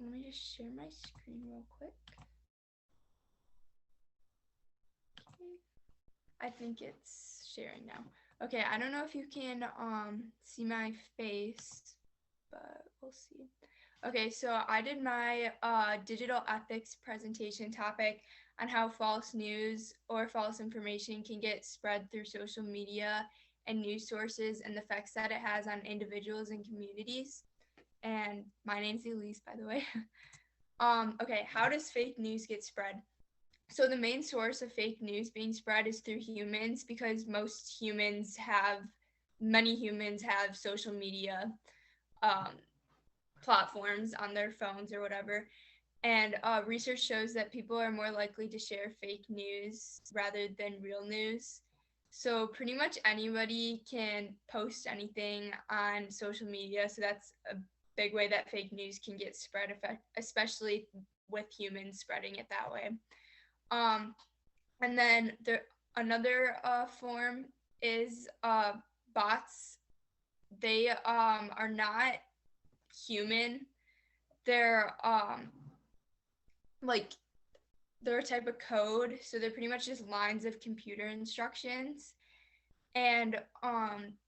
let me just share my screen real quick. Okay. I think it's sharing now. Okay, I don't know if you can see my face, but we'll see. Okay, so I did my digital ethics presentation topic on how false news or false information can get spread through social media and news sources and the effects that it has on individuals and communities. And my name's Elise, by the way. Okay, how does fake news get spread? So the main source of fake news being spread is through humans because many humans have social media um, platforms on their phones or whatever. And research shows that people are more likely to share fake news rather than real news. So pretty much anybody can post anything on social media. So that's a big way that fake news can get spread, especially with humans spreading it that way. Um, and then another form is bots. They are not human. They're like they're a type of code, so they're pretty much just lines of computer instructions. And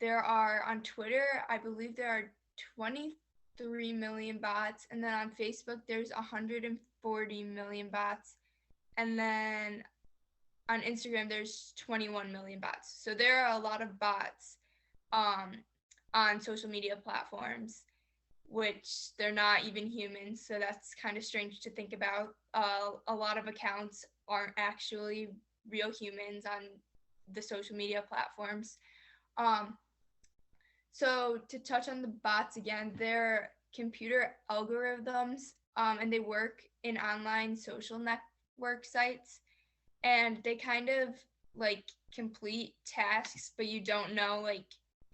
there are on Twitter, I believe there are 23 million bots, and then on Facebook there's 140 million bots, and then on Instagram there's 21 million bots. So there are a lot of bots um, on social media platforms, which they're not even humans. So that's kind of strange to think about. A lot of accounts aren't actually real humans on the social media platforms. Um, so to touch on the bots again, they're computer algorithms, and they work in online social network sites, and they kind of like complete tasks, but you don't know like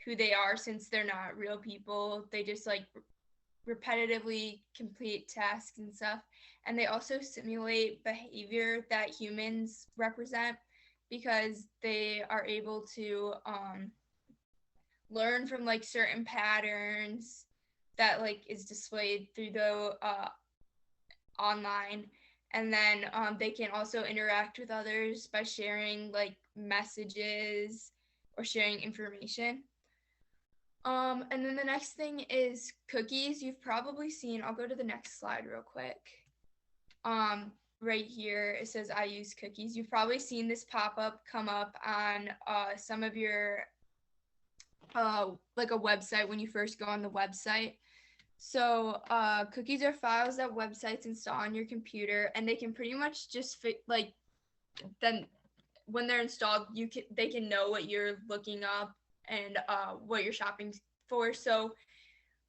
who they are since they're not real people. They just like repetitively complete tasks and stuff. And they also simulate behavior that humans represent because they are able to learn from like certain patterns that like is displayed through the online. And then they can also interact with others by sharing like messages or sharing information. And then the next thing is cookies. You've probably seen, I'll go to the next slide real quick. Right here, it says I use cookies. You've probably seen this pop-up come up on some of your, like a website when you first go on the website. So cookies are files that websites install on your computer, and they can pretty much just fit, like, then when they're installed, they can know what you're looking up and what you're shopping for. So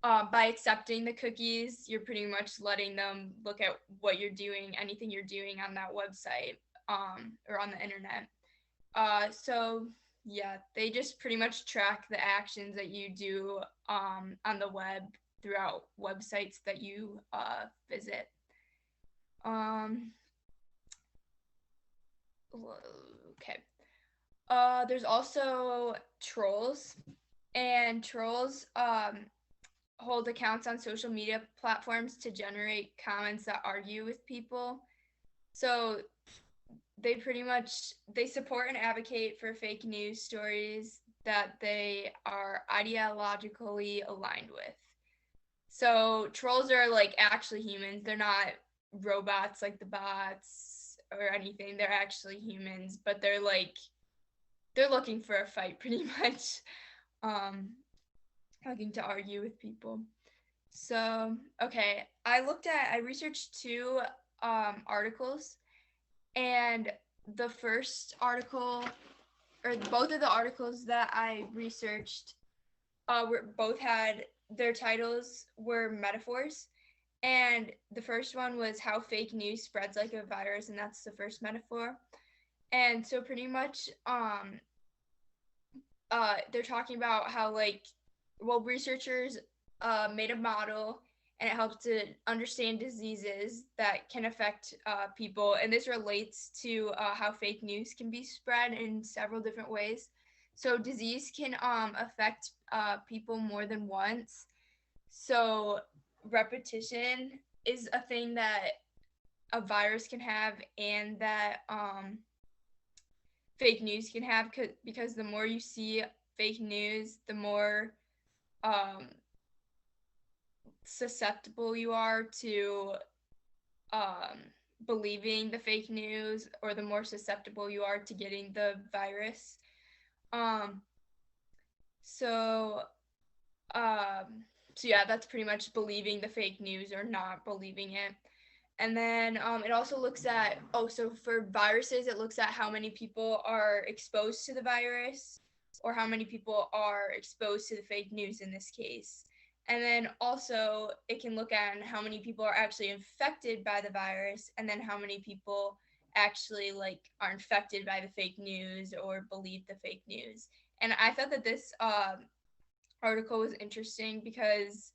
by accepting the cookies, you're pretty much letting them look at what you're doing, anything you're doing on that website or on the internet. So yeah, they just pretty much track the actions that you do on the web throughout websites that you visit. Um, okay. There's also trolls, and trolls hold accounts on social media platforms to generate comments that argue with people. So they support and advocate for fake news stories that they are ideologically aligned with. So trolls are like actually humans. They're not robots like the bots or anything. They're actually humans, but they're looking for a fight pretty much. Um looking to argue with people. So, okay, I researched two articles, and the first article, or both of the articles that I researched, both had their titles were metaphors. And the first one was how fake news spreads like a virus, and that's the first metaphor. And so pretty much they're talking about how researchers made a model, and it helped to understand diseases that can affect people, and this relates to how fake news can be spread in several different ways. So disease can affect people more than once. So repetition is a thing that a virus can have and that fake news can have, because the more you see fake news, the more um, susceptible you are to um, believing the fake news, or the more susceptible you are to getting the virus. Um, so, um, so yeah, that's pretty much believing the fake news or not believing it. And then it also looks at, so for viruses, it looks at how many people are exposed to the virus, or how many people are exposed to the fake news in this case. And then also it can look at how many people are actually infected by the virus, and then how many people actually like are infected by the fake news or believe the fake news. And I thought that this article was interesting because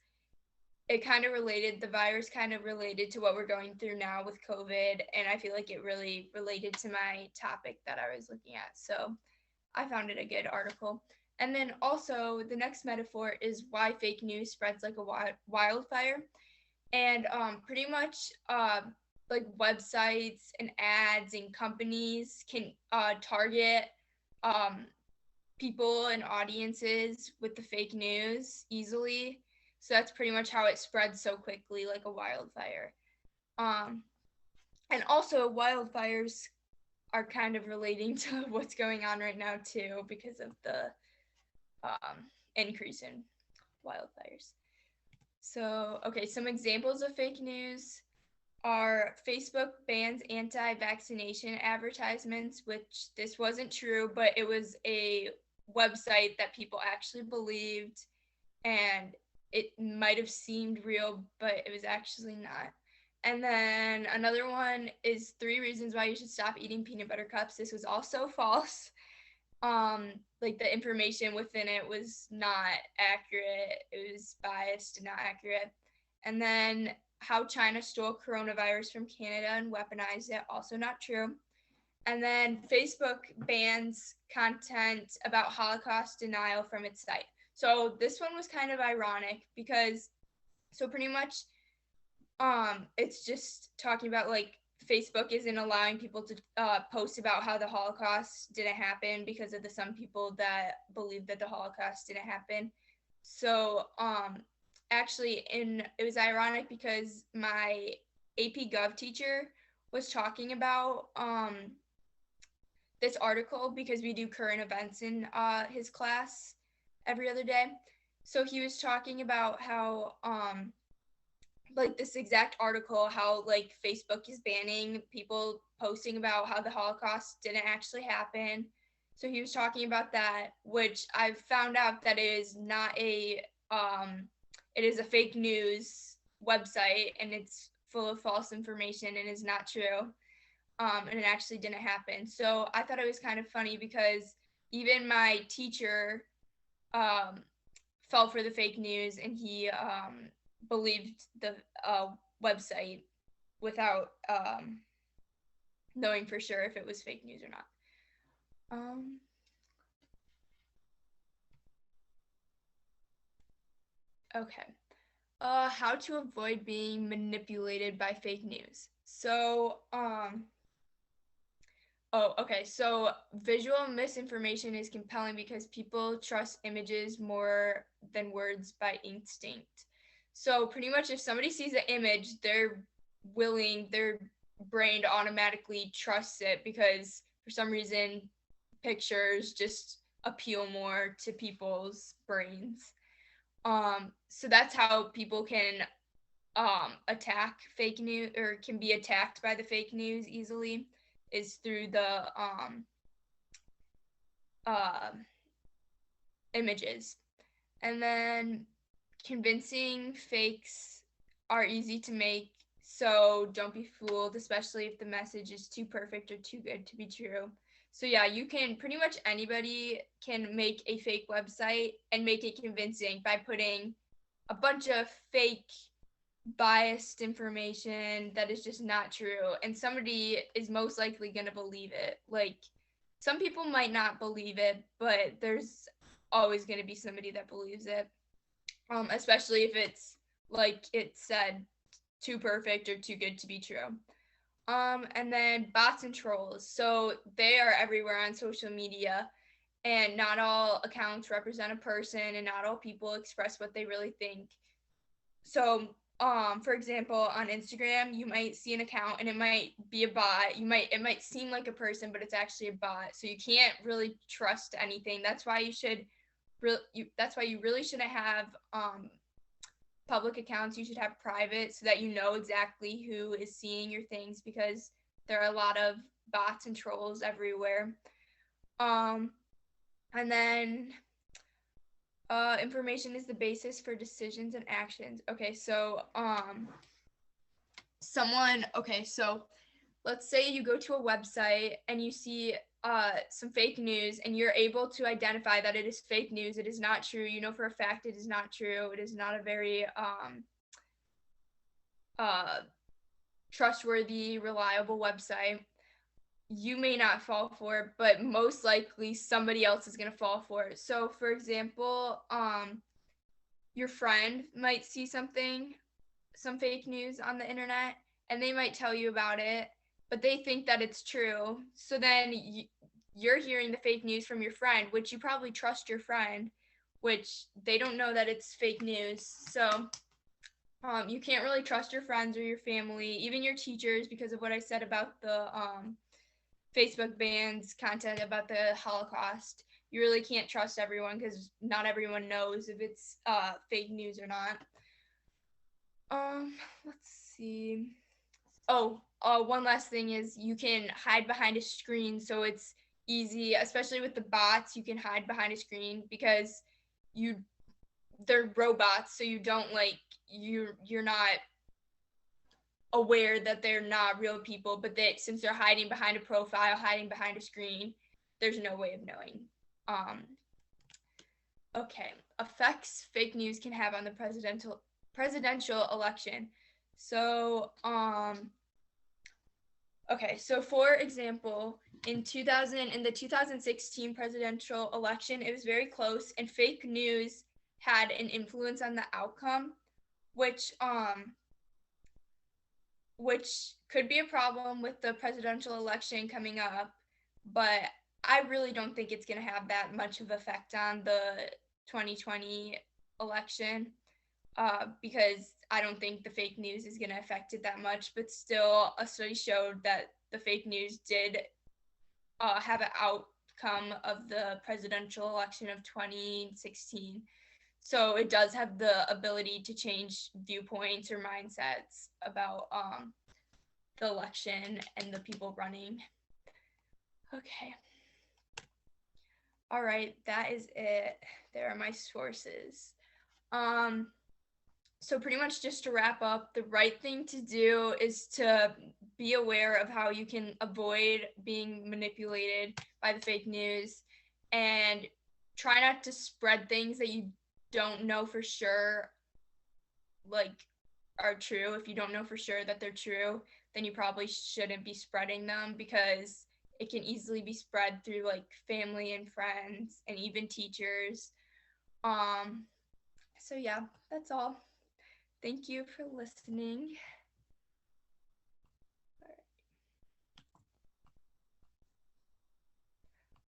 it kind of related, the virus kind of related to what we're going through now with COVID. And I feel like it really related to my topic that I was looking at. So I found it a good article. And then also the next metaphor is why fake news spreads like a wildfire. And pretty much like websites and ads and companies can target um, people and audiences with the fake news easily. So that's pretty much how it spreads so quickly, like a wildfire. Um, and also, wildfires are kind of relating to what's going on right now too, because of the increase in wildfires. So, okay, some examples of fake news are Facebook bans anti-vaccination advertisements, which this wasn't true, but it was a website that people actually believed, and it might have seemed real, but it was actually not. And then another one is 3 reasons why you should stop eating peanut butter cups. This was also false. Like the information within it was not accurate. It was biased and not accurate. And then how China stole coronavirus from Canada and weaponized it, also not true. And then Facebook bans content about Holocaust denial from its site. So this one was kind of ironic because, so pretty much it's just talking about like Facebook isn't allowing people to post about how the Holocaust didn't happen because of the some people that believe that the Holocaust didn't happen. So actually, it was ironic because my AP Gov teacher was talking about this article, because we do current events in his class every other day. So he was talking about how like this exact article, how like Facebook is banning people posting about how the Holocaust didn't actually happen. So he was talking about that, which I've found out that it is not it is a fake news website, and it's full of false information and is not true. And it actually didn't happen. So I thought it was kind of funny because even my teacher fell for the fake news, and he believed the website without knowing for sure if it was fake news or not. Okay. How to avoid being manipulated by fake news. So, okay. So visual misinformation is compelling because people trust images more than words by instinct. So pretty much if somebody sees an image, their brain automatically trusts it because for some reason pictures just appeal more to people's brains. So that's how people can attack fake news, or can be attacked by the fake news easily, is through the images. And then convincing fakes are easy to make, so don't be fooled, especially if the message is too perfect or too good to be true. So yeah, you can pretty much, anybody can make a fake website and make it convincing by putting a bunch of fake biased information that is just not true, and somebody is most likely going to believe it. Like, some people might not believe it, but there's always going to be somebody that believes it, especially if it's like it said too perfect or too good to be true. And then bots and trolls. So they are everywhere on social media, and not all accounts represent a person, and not all people express what they really think. So, for example, on Instagram, you might see an account and it might be a bot. It might seem like a person, but it's actually a bot. So you can't really trust anything. That's why that's why you really shouldn't have public accounts. You should have private, so that you know exactly who is seeing your things, because there are a lot of bots and trolls everywhere. Um, and then information is the basis for decisions and actions. Okay, so let's say you go to a website and you see some fake news, and you're able to identify that it is fake news. It is not true. You know for a fact it is not true. It is not a very trustworthy, reliable website. You may not fall for it, but most likely somebody else is going to fall for it. So, for example, your friend might see some fake news on the internet, and they might tell you about it, but they think that it's true. So then you're hearing the fake news from your friend, which you probably trust your friend, which they don't know that it's fake news. So you can't really trust your friends or your family, even your teachers, because of what I said about the Facebook bans content about the Holocaust. You really can't trust everyone, because not everyone knows if it's fake news or not. Let's see. One last thing is you can hide behind a screen, so it's easy, especially with the bots. You can hide behind a screen because they're robots, so you don't you're not aware that they're not real people, but since they're hiding behind a profile, hiding behind a screen, there's no way of knowing. Okay, effects fake news can have on the presidential election. So, so for example, in the 2016 presidential election, it was very close, and fake news had an influence on the outcome, which could be a problem with the presidential election coming up, but I really don't think it's going to have that much of effect on the 2020 election, because I don't think the fake news is going to affect it that much. But still, a study showed that the fake news did have an outcome of the presidential election of 2016. So it does have the ability to change viewpoints or mindsets about the election and the people running. Okay. All right, that is it. There are my sources. So pretty much just to wrap up, the right thing to do is to be aware of how you can avoid being manipulated by the fake news, and try not to spread things that you don't know for sure are true. If you don't know for sure that they're true, then you probably shouldn't be spreading them, because it can easily be spread through family and friends and even teachers. So yeah, that's all. Thank you for listening.